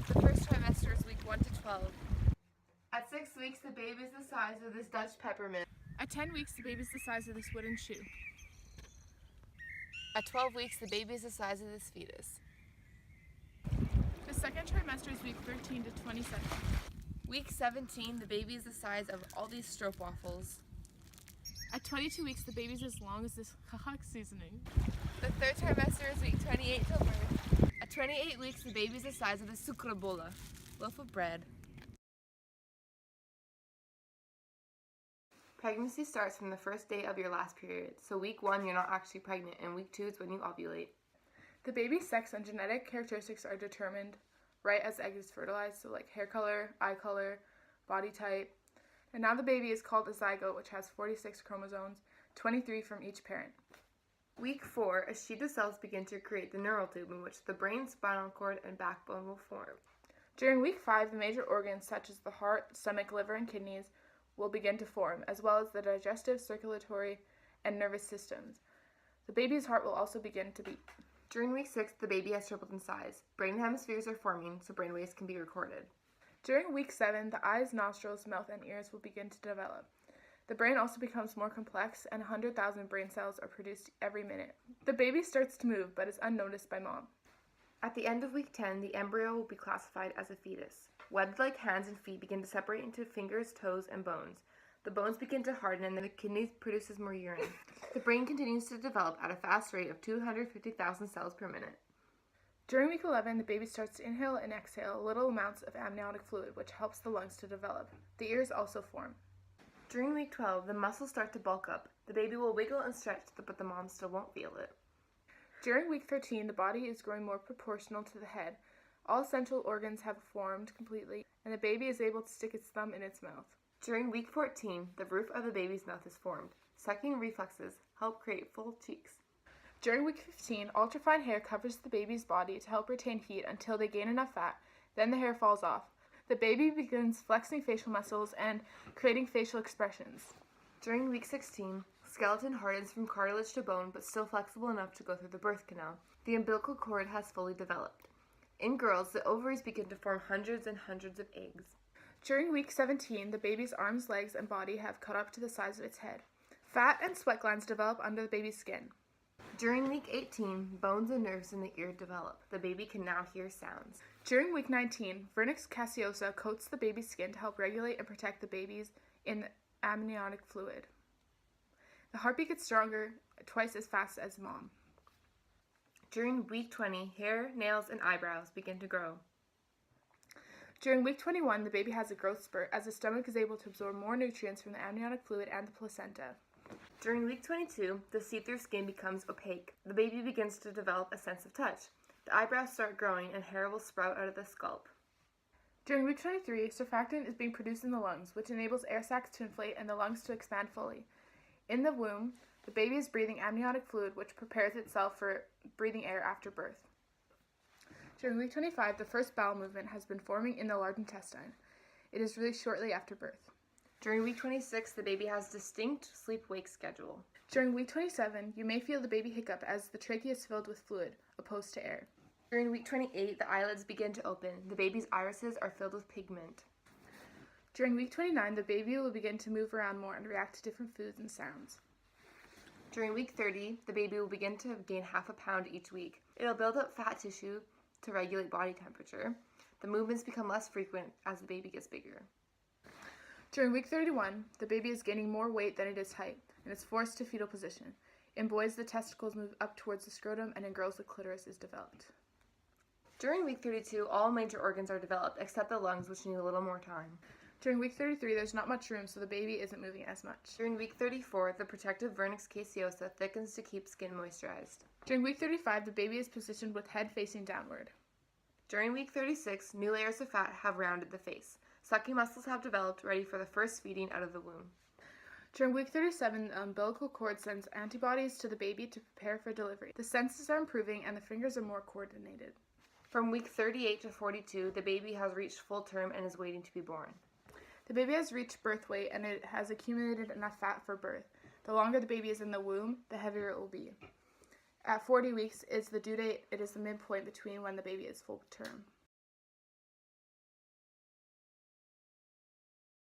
The first trimester is week 1 to 12. At 6 weeks, the baby is the size of this Dutch peppermint. At 10 weeks, the baby is the size of this wooden shoe. At 12 weeks, the baby is the size of this fetus. The second trimester is week 13 to 27. Week 17, the baby is the size of all these stroopwafels. At 22 weeks, the baby is as long as this hahak seasoning. The third trimester is week 28 till birth. At 28 weeks, the baby is the size of the sucrebola, loaf of bread. Pregnancy starts from the first day of your last period. So week 1, you're not actually pregnant, and week 2 is when you ovulate. The baby's sex and genetic characteristics are determined right as the egg is fertilized, so like hair color, eye color, body type. And now the baby is called a zygote, which has 46 chromosomes, 23 from each parent. Week 4, a sheet of cells begin to create the neural tube in which the brain, spinal cord, and backbone will form. During week 5, the major organs such as the heart, stomach, liver, and kidneys will begin to form, as well as the digestive, circulatory, and nervous systems. The baby's heart will also begin to beat. During week 6, the baby has tripled in size. Brain hemispheres are forming, so brainwaves can be recorded. During week 7, the eyes, nostrils, mouth, and ears will begin to develop. The brain also becomes more complex, and 100,000 brain cells are produced every minute. The baby starts to move, but is unnoticed by mom. At the end of week 10, the embryo will be classified as a fetus. Webbed-like hands and feet begin to separate into fingers, toes, and bones. The bones begin to harden, and then the kidneys produces more urine. The brain continues to develop at a fast rate of 250,000 cells per minute. During week 11, the baby starts to inhale and exhale little amounts of amniotic fluid, which helps the lungs to develop. The ears also form. During week 12, the muscles start to bulk up. The baby will wiggle and stretch, but the mom still won't feel it. During week 13, the body is growing more proportional to the head. All central organs have formed completely, and the baby is able to stick its thumb in its mouth. During week 14, the roof of the baby's mouth is formed. Sucking reflexes help create full cheeks. During week 15, ultrafine hair covers the baby's body to help retain heat until they gain enough fat. Then the hair falls off. The baby begins flexing facial muscles and creating facial expressions. During week 16, skeleton hardens from cartilage to bone, but still flexible enough to go through the birth canal. The umbilical cord has fully developed. In girls, the ovaries begin to form hundreds and hundreds of eggs. During week 17, the baby's arms, legs, and body have cut up to the size of its head. Fat and sweat glands develop under the baby's skin. During week 18, bones and nerves in the ear develop. The baby can now hear sounds. During week 19, vernix caseosa coats the baby's skin to help regulate and protect the babies in the amniotic fluid. The heartbeat gets stronger, twice as fast as mom. During week 20, hair, nails, and eyebrows begin to grow. During week 21, the baby has a growth spurt as the stomach is able to absorb more nutrients from the amniotic fluid and the placenta. During week 22, the see-through skin becomes opaque. The baby begins to develop a sense of touch. The eyebrows start growing and hair will sprout out of the scalp. During week 23, surfactant is being produced in the lungs, which enables air sacs to inflate and the lungs to expand fully. In the womb, the baby is breathing amniotic fluid, which prepares itself for breathing air after birth. During week 25, the first bowel movement has been forming in the large intestine. It is released shortly after birth. During week 26, the baby has distinct sleep-wake schedule. During week 27, you may feel the baby hiccup as the trachea is filled with fluid, opposed to air. During week 28, the eyelids begin to open. The baby's irises are filled with pigment. During week 29, the baby will begin to move around more and react to different foods and sounds. During week 30, the baby will begin to gain half a pound each week. It'll build up fat tissue to regulate body temperature. The movements become less frequent as the baby gets bigger. During week 31, the baby is gaining more weight than it is height, and is forced to fetal position. In boys, the testicles move up towards the scrotum, and in girls, the clitoris is developed. During week 32, all major organs are developed, except the lungs, which need a little more time. During week 33, there's not much room, so the baby isn't moving as much. During week 34, the protective vernix caseosa thickens to keep skin moisturized. During week 35, the baby is positioned with head facing downward. During week 36, new layers of fat have rounded the face. Sucking muscles have developed, ready for the first feeding out of the womb. During week 37, the umbilical cord sends antibodies to the baby to prepare for delivery. The senses are improving and the fingers are more coordinated. From week 38 to 42, the baby has reached full term and is waiting to be born. The baby has reached birth weight and it has accumulated enough fat for birth. The longer the baby is in the womb, the heavier it will be. At 40 weeks is the due date. It is the midpoint between when the baby is full term.